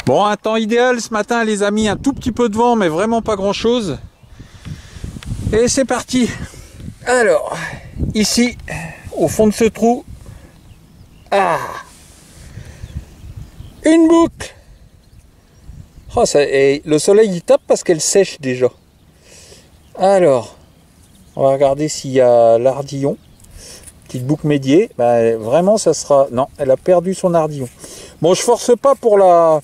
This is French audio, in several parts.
Bon, un temps idéal ce matin les amis, un tout petit peu de vent mais vraiment pas grand chose. Et c'est parti. Alors, ici, au fond de ce trou, une boucle. Oh, et le soleil il tape parce qu'elle sèche déjà. Alors, on va regarder s'il y a l'ardillon. Petite boucle médiée. Ben, vraiment ça sera... Non, elle a perdu son ardillon. Bon, je force pas pour la...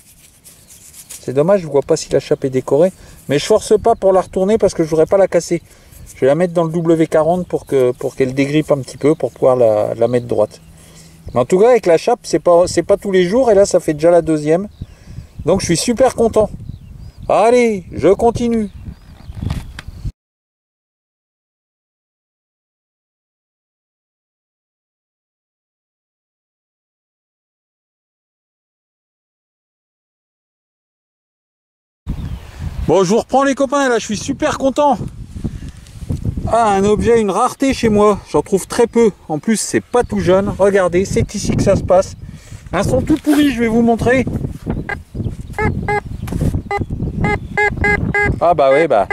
C'est dommage, je vois pas si la chape est décorée. Mais je force pas pour la retourner parce que je voudrais pas la casser. Je vais la mettre dans le W40 pour qu'elle dégrippe un petit peu pour pouvoir la mettre droite. Mais en tout cas, avec la chape, c'est pas tous les jours. Et là, ça fait déjà la deuxième. Donc, je suis super content. Allez, je continue. Bon, je vous reprends les copains, là, je suis super content. Ah, un objet, une rareté chez moi, j'en trouve très peu. En plus, c'est pas tout jeune. Regardez, c'est ici que ça se passe. Un son tout pourri, je vais vous montrer. Ah bah oui, bah.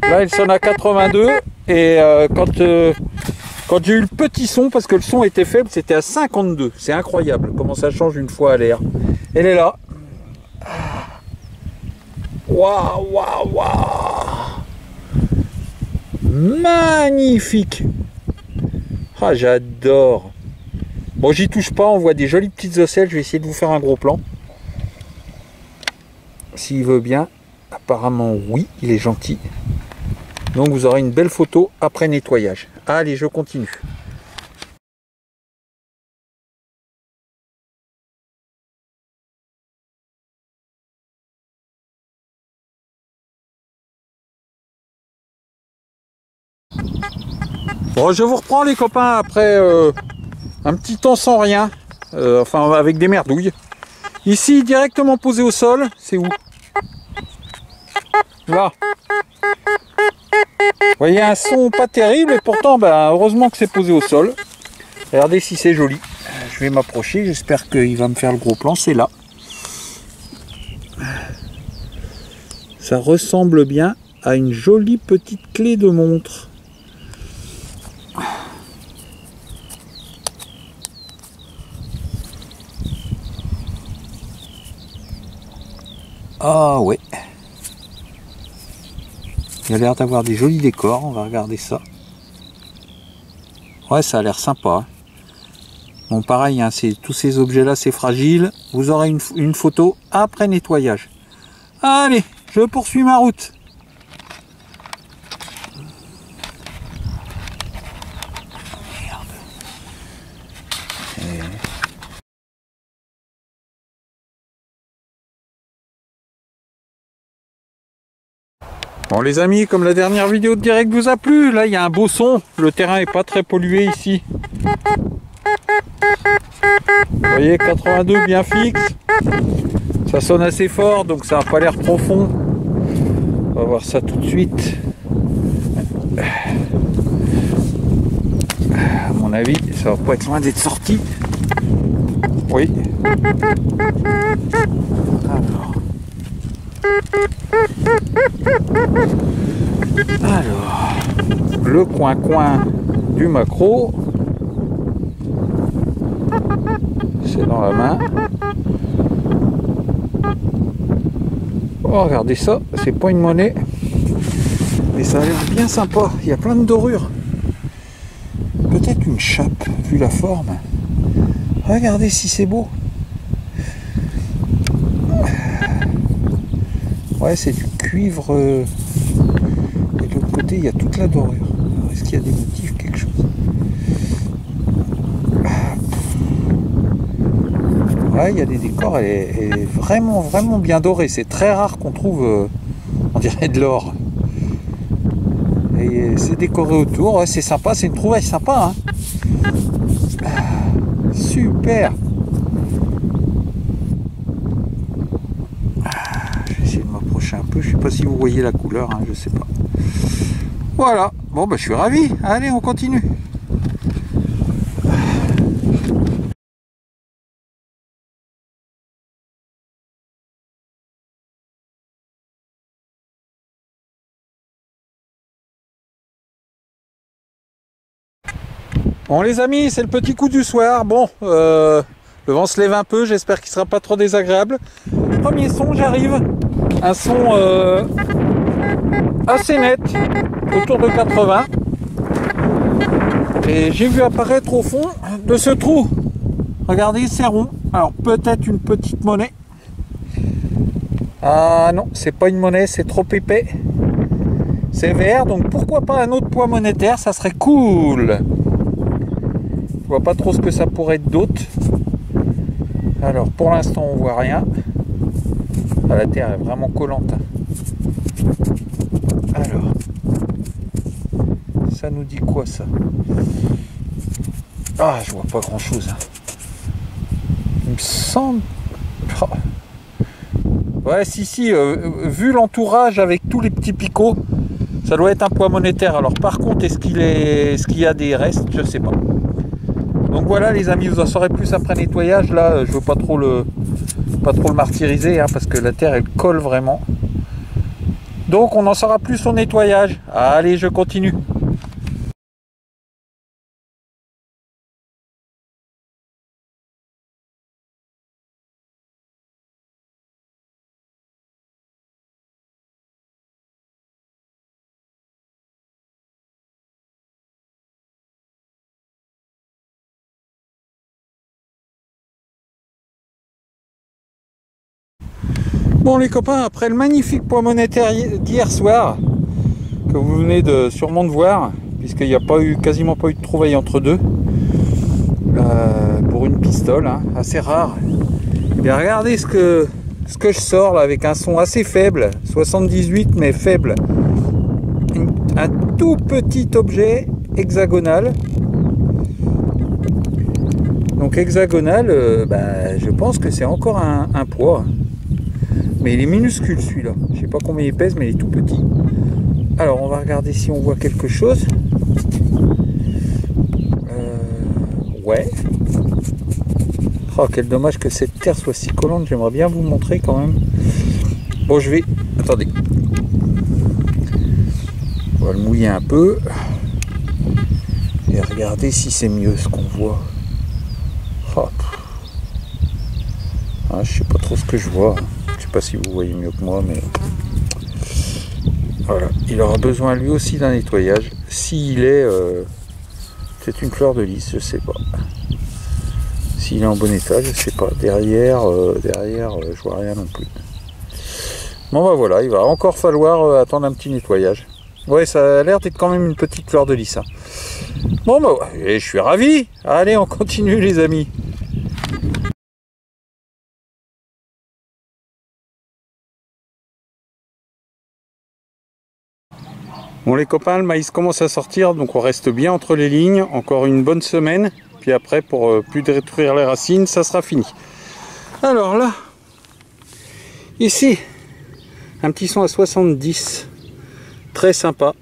Là, il sonne à 82. Et quand j'ai eu le petit son, parce que le son était faible, c'était à 52. C'est incroyable comment ça change une fois à l'air. Elle est là. Waouh, waouh, waouh! Magnifique! Ah, j'adore! Bon, j'y touche pas, on voit des jolies petites ocelles. Je vais essayer de vous faire un gros plan. S'il veut bien. Apparemment, oui, il est gentil. Donc, vous aurez une belle photo après nettoyage. Allez, je continue. Bon, je vous reprends les copains après un petit temps sans rien, enfin avec des merdouilles. Ici, directement posé au sol, c'est où? Là. Vous voyez un son pas terrible et pourtant, ben, heureusement que c'est posé au sol. Regardez si c'est joli. Je vais m'approcher, j'espère qu'il va me faire le gros plan, c'est là. Ça ressemble bien à une jolie petite clé de montre. Ah ouais. Il a l'air d'avoir des jolis décors, on va regarder ça. Ouais, ça a l'air sympa. Bon, pareil, hein, tous ces objets-là, c'est fragile. Vous aurez une photo après nettoyage. Allez, je poursuis ma route. Bon les amis, comme la dernière vidéo de direct vous a plu, là il y a un beau son, le terrain est pas très pollué ici. Vous voyez, 82 bien fixe, ça sonne assez fort donc ça n'a pas l'air profond. On va voir ça tout de suite. À mon avis, ça va pas être loin d'être sorti. Oui. Alors, le coin du maquereau, c'est dans la main. Oh, regardez ça, c'est pas une monnaie, mais ça a l'air bien sympa. Il y a plein de dorures. Peut-être une chape, vu la forme. Regardez si c'est beau. Ouais, c'est du cuivre. Et de l'autre côté, il y a toute la dorure. Est-ce qu'il y a des motifs, quelque chose? Ouais, il y a des décors. Elle est vraiment, vraiment bien dorée. C'est très rare qu'on trouve, on dirait de l'or. Et c'est décoré autour. Ouais, c'est sympa. C'est une trouvaille sympa. Hein. Super. Un peu, je sais pas si vous voyez la couleur, hein, je sais pas. Voilà, bon bah je suis ravi. Allez, on continue. Bon les amis, c'est le petit coup du soir. Bon, le vent se lève un peu, j'espère qu'il sera pas trop désagréable. Premier son, j'arrive. Un son assez net, autour de 80. Et j'ai vu apparaître au fond de ce trou. Regardez, c'est rond. Alors peut-être une petite monnaie. Ah non, c'est pas une monnaie, c'est trop épais. C'est vert, donc pourquoi pas un autre poids monétaire, ça serait cool. Je vois pas trop ce que ça pourrait être d'autre. Alors pour l'instant on voit rien. Ah, la terre est vraiment collante. Alors, ça nous dit quoi ça? Ah, je vois pas grand chose. Il me semble... Oh. Ouais, si, vu l'entourage avec tous les petits picots, ça doit être un poids monétaire. Alors par contre, est-ce qu'il y a des restes? Je sais pas. Donc voilà les amis, vous en saurez plus après nettoyage. Là, je veux pas trop le martyriser, hein, parce que la terre elle colle vraiment. Donc on en saura plus au nettoyage. Allez, je continue. Bon les copains, après le magnifique poids monétaire d'hier soir, que vous venez sûrement de voir, puisqu'il n'y a quasiment pas eu de trouvailles entre deux, pour une pistole, hein, assez rare. Et bien regardez ce que je sors là, avec un son assez faible, 78 mais faible. Un tout petit objet hexagonal. Donc hexagonal, je pense que c'est encore un poids. Mais il est minuscule celui-là. Je sais pas combien il pèse, mais il est tout petit. Alors on va regarder si on voit quelque chose. Ouais. Oh, quel dommage que cette terre soit si collante. J'aimerais bien vous montrer quand même. Bon, je vais... Attendez. On va le mouiller un peu. Et regarder si c'est mieux ce qu'on voit. Oh. Ah, je sais pas trop ce que je vois. Je sais pas si vous voyez mieux que moi, mais... Voilà. Il aura besoin lui aussi d'un nettoyage. S'il est... C'est une fleur de lys, je sais pas. S'il est en bon état, je sais pas. Derrière, je vois rien non plus. Bon bah voilà, il va encore falloir attendre un petit nettoyage. Ouais, ça a l'air d'être quand même une petite fleur de lys. Hein. Bon bah ouais, je suis ravi. Allez, on continue les amis. Bon les copains, le maïs commence à sortir, donc on reste bien entre les lignes. Encore une bonne semaine. Puis après, pour plus détruire les racines, ça sera fini. Alors là, ici, un petit son à 70, très sympa,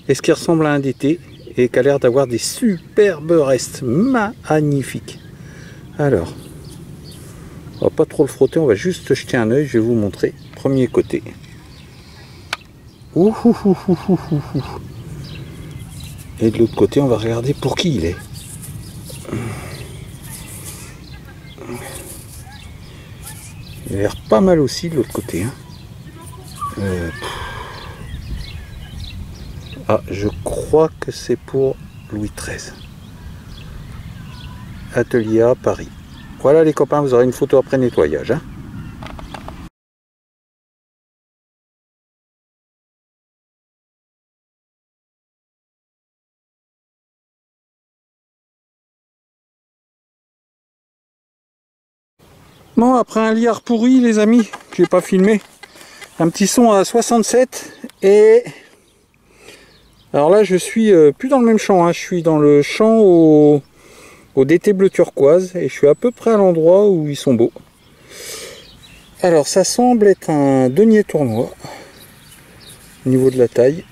et ce qui ressemble à un DT, et qui a l'air d'avoir des superbes restes, magnifiques. Alors, on va pas trop le frotter, on va juste jeter un œil, je vais vous montrer. Premier côté. Ouh, ouh, ouh, ouh, ouh, ouh. Et de l'autre côté, on va regarder pour qui il est. Il a l'air pas mal aussi de l'autre côté. Hein. Ah, je crois que c'est pour Louis XIII. Atelier à Paris. Voilà les copains, vous aurez une photo après nettoyage. Hein. Bon, après un liard pourri, les amis, que j'ai pas filmé, un petit son à 67 et... Alors là, je suis plus dans le même champ, hein. Je suis dans le champ au DT bleu turquoise et je suis à peu près à l'endroit où ils sont beaux. Alors, ça semble être un denier tournoi au niveau de la taille.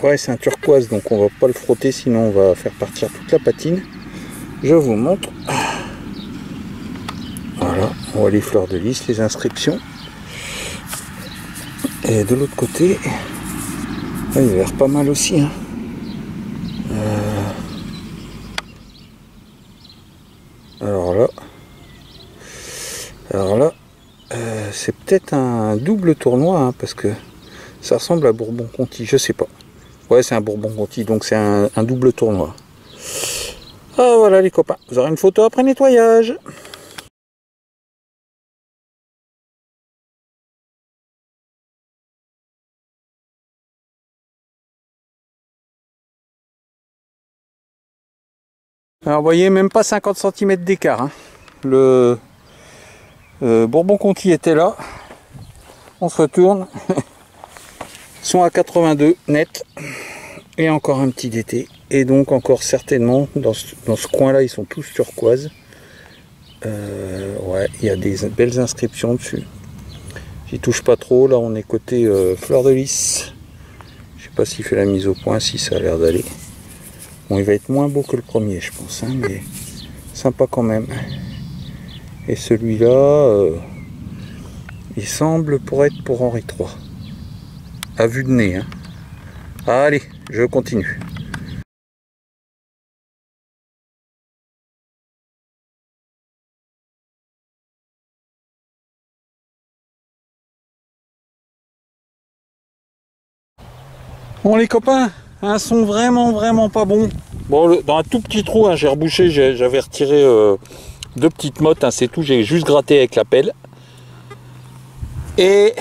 Ouais, c'est un turquoise, donc on va pas le frotter, sinon on va faire partir toute la patine. Je vous montre. Voilà, on voit les fleurs de lys, les inscriptions. Et de l'autre côté, il a l'air pas mal aussi. Hein. c'est peut-être un double tournoi, hein, parce que ça ressemble à Bourbon-Conti, je sais pas. Ouais, c'est un Bourbon-Conti, donc c'est un double tournoi. Ah voilà les copains, vous aurez une photo après nettoyage. Alors vous voyez, même pas 50 cm d'écart. Hein. Le Bourbon-Conti était là. On se retourne. Ils sont à 82 net. Et encore un petit d'été. Et donc encore certainement, dans ce coin-là, ils sont tous turquoises. Ouais, il y a des belles inscriptions dessus. J'y touche pas trop. Là, on est côté fleur de lys. Je sais pas s'il fait la mise au point, si ça a l'air d'aller. Bon, il va être moins beau que le premier, je pense, hein, mais sympa quand même. Et celui-là, il semble pour être pour Henri III. À vue de nez. Hein. Allez, je continue. Bon les copains, un son vraiment pas bon. Bon, dans un tout petit trou, hein, j'ai rebouché, j'avais retiré 2 petites mottes, hein, c'est tout, j'ai juste gratté avec la pelle. Et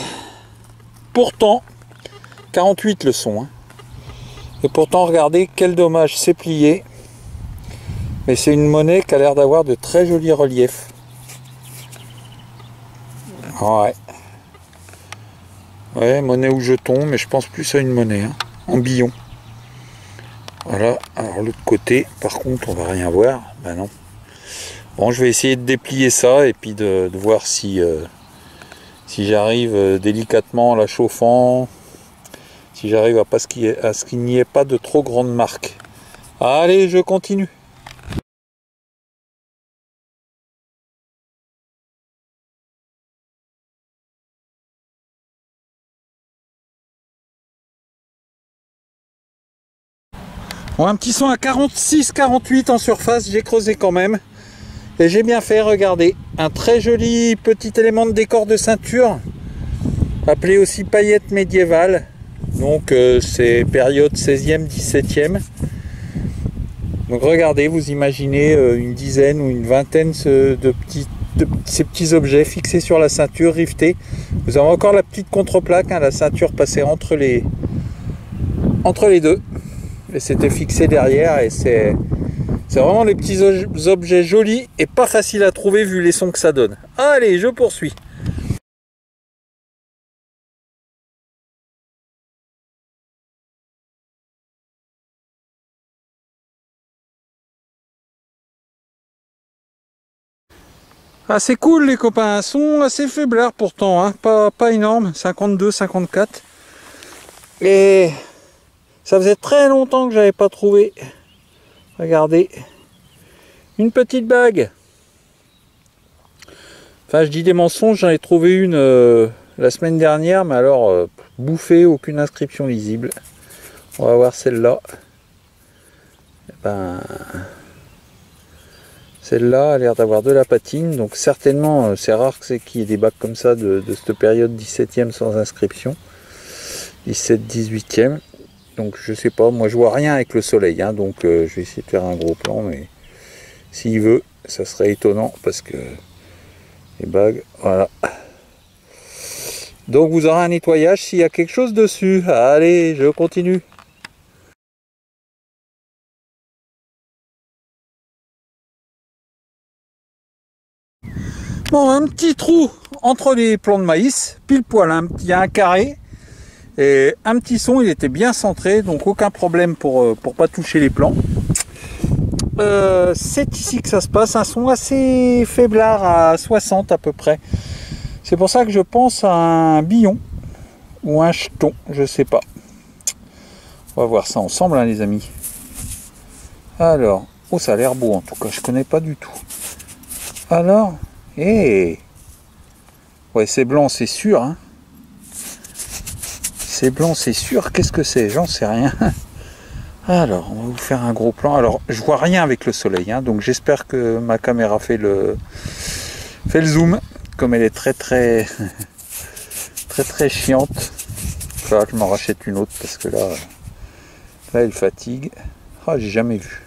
pourtant, 48 le son. Hein. Et pourtant, regardez quel dommage, c'est plié. Mais c'est une monnaie qui a l'air d'avoir de très jolis reliefs. Ouais. Ouais, monnaie ou jeton, mais je pense plus à une monnaie, hein, en billon. Voilà, alors l'autre côté, par contre, on va rien voir. Ben non. Bon, je vais essayer de déplier ça et puis de voir si j'arrive délicatement en la chauffant, si j'arrive à ce qu'il n'y ait pas de trop grandes marques. Allez, je continue. Bon, un petit son à 46-48 en surface, j'ai creusé quand même. Et j'ai bien fait, regardez. Un très joli petit élément de décor de ceinture, appelé aussi paillette médiévale. Donc c'est période 16e, 17e. Donc regardez, vous imaginez une dizaine ou une vingtaine de ces petits objets fixés sur la ceinture, rivetés. Vous avez encore la petite contreplaque, hein, la ceinture passée entre les deux. Et c'était fixé derrière et c'est vraiment les petits objets jolis et pas faciles à trouver vu les sons que ça donne. Allez, je poursuis. Ah, c'est cool les copains, un son assez faiblard pourtant, hein. Pas énorme, 52, 54. Et ça faisait très longtemps que j'avais pas trouvé. Regardez, une petite bague. Enfin, je dis des mensonges, j'en ai trouvé une la semaine dernière, mais alors bouffée, aucune inscription lisible. On va voir celle-là. Ben, celle-là a l'air d'avoir de la patine, donc certainement c'est rare qu'il y ait des bagues comme ça de cette période 17e sans inscription. 17-18e. Donc je sais pas, moi je vois rien avec le soleil, hein, donc je vais essayer de faire un gros plan, mais s'il veut, ça serait étonnant parce que les bagues, voilà. Donc vous aurez un nettoyage s'il y a quelque chose dessus. Allez, je continue. Bon, un petit trou entre les plants de maïs, pile poil, hein, il y a un carré. Et un petit son, il était bien centré, donc aucun problème pour pas toucher les plants. C'est ici que ça se passe, un son assez faiblard à 60 à peu près. C'est pour ça que je pense à un billon ou un jeton, je sais pas. On va voir ça ensemble, hein, les amis. Alors, oh, ça a l'air beau en tout cas, je connais pas du tout. Alors, ouais, c'est blanc, c'est sûr, hein. C'est blanc, c'est sûr. Qu'est-ce que c'est? J'en sais rien. Alors, on va vous faire un gros plan. Alors, je vois rien avec le soleil, hein, donc j'espère que ma caméra fait le zoom. comme elle est très très chiante. Là, je m'en rachète une autre parce que là elle fatigue. Ah, j'ai jamais vu.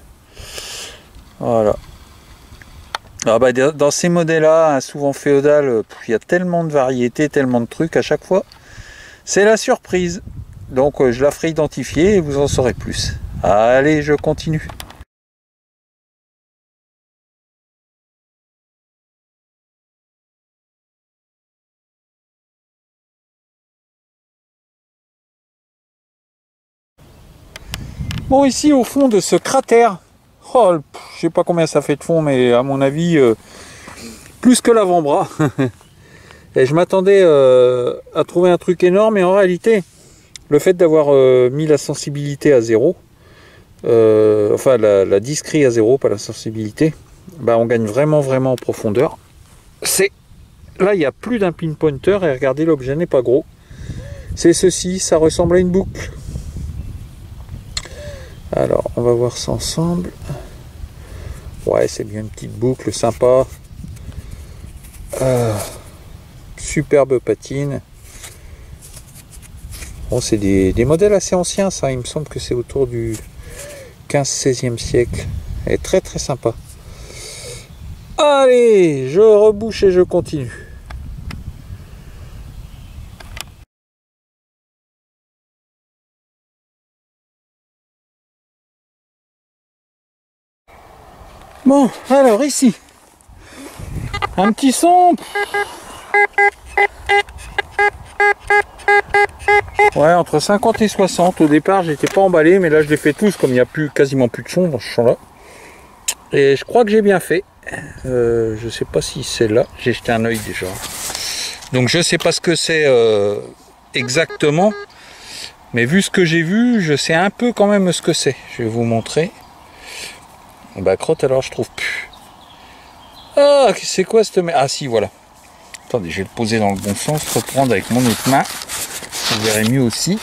Voilà. Ah bah, dans ces modèles-là, hein, souvent féodal, il y a tellement de variétés, tellement de trucs à chaque fois. C'est la surprise. Donc je la ferai identifier et vous en saurez plus. Allez, je continue. Bon, ici au fond de ce cratère, oh, je sais pas combien ça fait de fond, mais à mon avis, plus que l'avant-bras. Et je m'attendais à trouver un truc énorme, et en réalité, le fait d'avoir mis la sensibilité à 0, enfin la discrete à 0, pas la sensibilité, bah, on gagne vraiment en profondeur. Là, il n'y a plus d'un pinpointer, et regardez, l'objet n'est pas gros. C'est ceci, ça ressemble à une boucle. Alors, on va voir ça ensemble. Ouais, c'est bien une petite boucle sympa. Superbe patine. Bon, c'est des modèles assez anciens, ça. Il me semble que c'est autour du 15-16e siècle. Elle est très très sympa. Allez, je rebouche et je continue. Bon, alors ici, un petit son. Ouais, entre 50 et 60. Au départ, j'étais pas emballé, mais là, je les fais tous, comme il n'y a quasiment plus de son dans ce champ-là. Et je crois que j'ai bien fait. Je sais pas si c'est là. J'ai jeté un œil déjà. Donc, je sais pas ce que c'est exactement. Mais vu ce que j'ai vu, je sais un peu quand même ce que c'est. Je vais vous montrer. Bah, crotte, alors, je trouve plus. Ah, c'est quoi cette... Ah, si, voilà. Attendez, je vais le poser dans le bon sens, reprendre avec mon autre main. Vous verrez mieux aussi.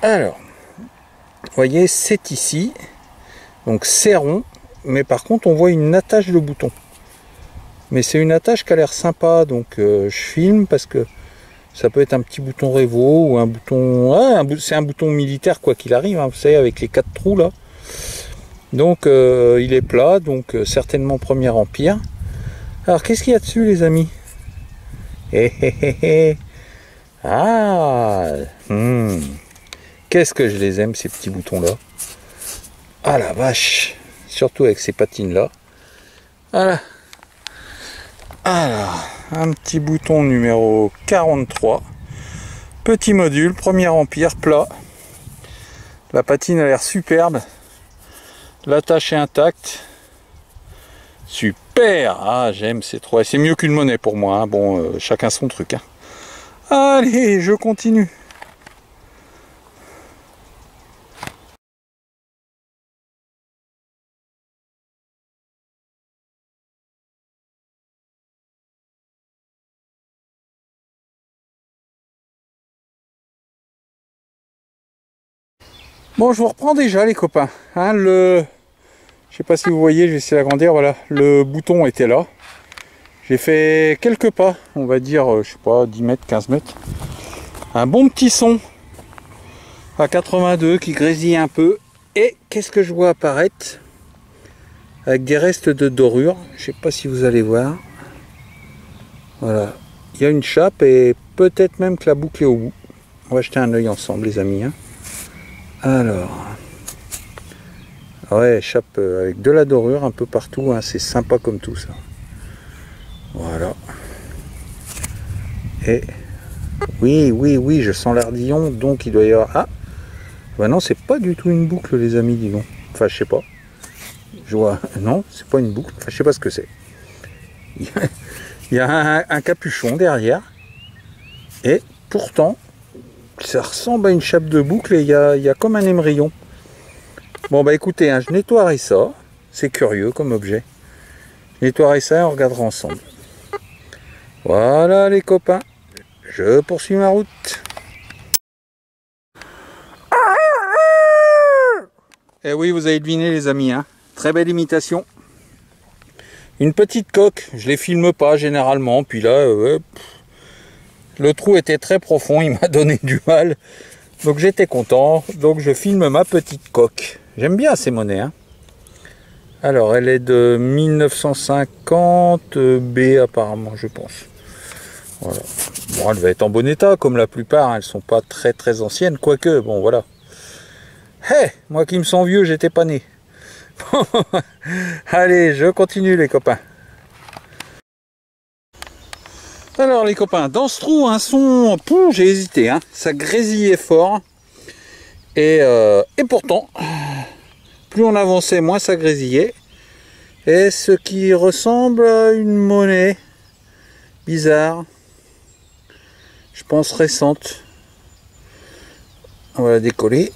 Alors, vous voyez, c'est ici. Donc c'est rond, mais par contre on voit une attache de bouton. Mais c'est une attache qui a l'air sympa, donc je filme parce que ça peut être un petit bouton Revo ou un bouton... Ah, c'est un bouton militaire quoi qu'il arrive, hein, vous savez, avec les 4 trous là. Donc il est plat, donc certainement Premier Empire. Alors qu'est-ce qu'il y a dessus les amis? Ah, qu'est-ce que je les aime ces petits boutons là. Ah la vache, surtout avec ces patines là. Voilà. Alors, un petit bouton numéro 43. Petit module, Premier Empire, plat. La patine a l'air superbe. L'attache est intacte. Super. Ah, j'aime, c'est trop. C'est mieux qu'une monnaie pour moi. Hein. Bon, chacun son truc. Hein. Allez, je continue. Bon, je vous reprends déjà les copains. Hein, je sais pas si vous voyez, je vais essayer d'agrandir. Voilà, le bouton était là. J'ai fait quelques pas, on va dire, je sais pas, 10 mètres, 15 mètres. Un bon petit son à 82 qui grésille un peu. Et qu'est-ce que je vois apparaître? Avec des restes de dorure. Je sais pas si vous allez voir. Voilà. Il y a une chape et peut-être même que la boucle est au bout. On va jeter un œil ensemble les amis. Hein. Alors. Ouais, chape avec de la dorure un peu partout. Hein. C'est sympa comme tout ça. Voilà. Et oui, je sens l'ardillon, donc il doit y avoir... Ah, bah non, c'est pas du tout une boucle, les amis, dis donc. Enfin, je sais pas. Je vois... Non, c'est pas une boucle. Enfin, je sais pas ce que c'est. Il y a un capuchon derrière. Et pourtant, ça ressemble à une chape de boucle et il y a comme un émerillon. Bon, bah écoutez, hein, je nettoierai ça. C'est curieux comme objet. Je nettoierai ça et on regardera ensemble. Voilà, les copains. Je poursuis ma route. Et oui, vous avez deviné les amis, hein. Très belle imitation. Une petite coque, je les filme pas généralement, puis là, le trou était très profond, il m'a donné du mal. Donc j'étais content, donc je filme ma petite coque. J'aime bien ces monnaies, hein. Alors, elle est de 1950 B apparemment, je pense. Voilà. Bon, elle va être en bon état, comme la plupart, hein. Elles sont pas très très anciennes, quoique, bon voilà. Hé, moi qui me sens vieux, j'étais pas né. Allez, je continue les copains. Alors les copains, dans ce trou, un son, j'ai hésité, hein. Ça grésillait fort. Et pourtant, plus on avançait, moins ça grésillait. Et ce qui ressemble à une monnaie bizarre, je pense récente. On va la décoller.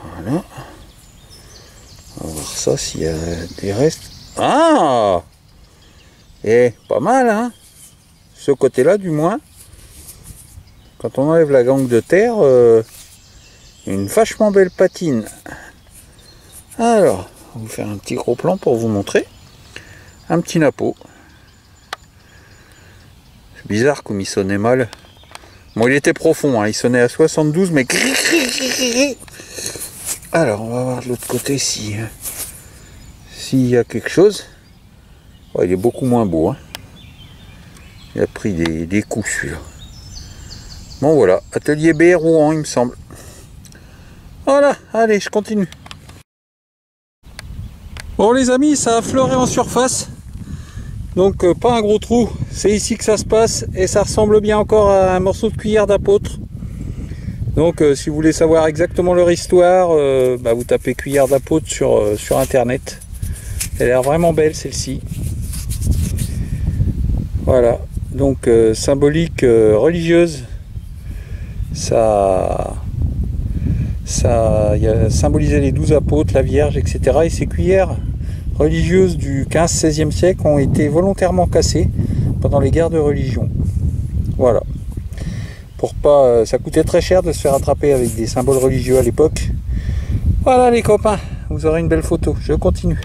Voilà. On va voir ça s'il y a des restes. Ah! Et pas mal, hein? Ce côté-là, du moins. Quand on enlève la gangue de terre, une vachement belle patine. Alors, on va vous faire un petit gros plan pour vous montrer. Un petit napeau. C'est bizarre comme il sonnait mal. Bon, il était profond, hein, il sonnait à 72, mais... Alors, on va voir de l'autre côté s'il y a quelque chose. Oh, il est beaucoup moins beau, hein. Il a pris des coups, celui-là. Bon, voilà. Atelier B, Rouen, il me semble. Voilà, allez, je continue. Bon, les amis, ça a fleuré en surface. Donc, pas un gros trou. C'est ici que ça se passe. Et ça ressemble bien encore à un morceau de cuillère d'apôtre. Donc, si vous voulez savoir exactement leur histoire, vous tapez cuillère d'apôtre sur Internet. Elle a l'air vraiment belle, celle-ci. Voilà. Donc, symbolique religieuse. Ça y a symbolisé les 12 apôtres, la Vierge, etc. Et ces cuillères religieuses du 15-16e siècle ont été volontairement cassées pendant les guerres de religion. Voilà. Pour pas, ça coûtait très cher de se faire attraper avec des symboles religieux à l'époque. Voilà les copains, vous aurez une belle photo. Je continue.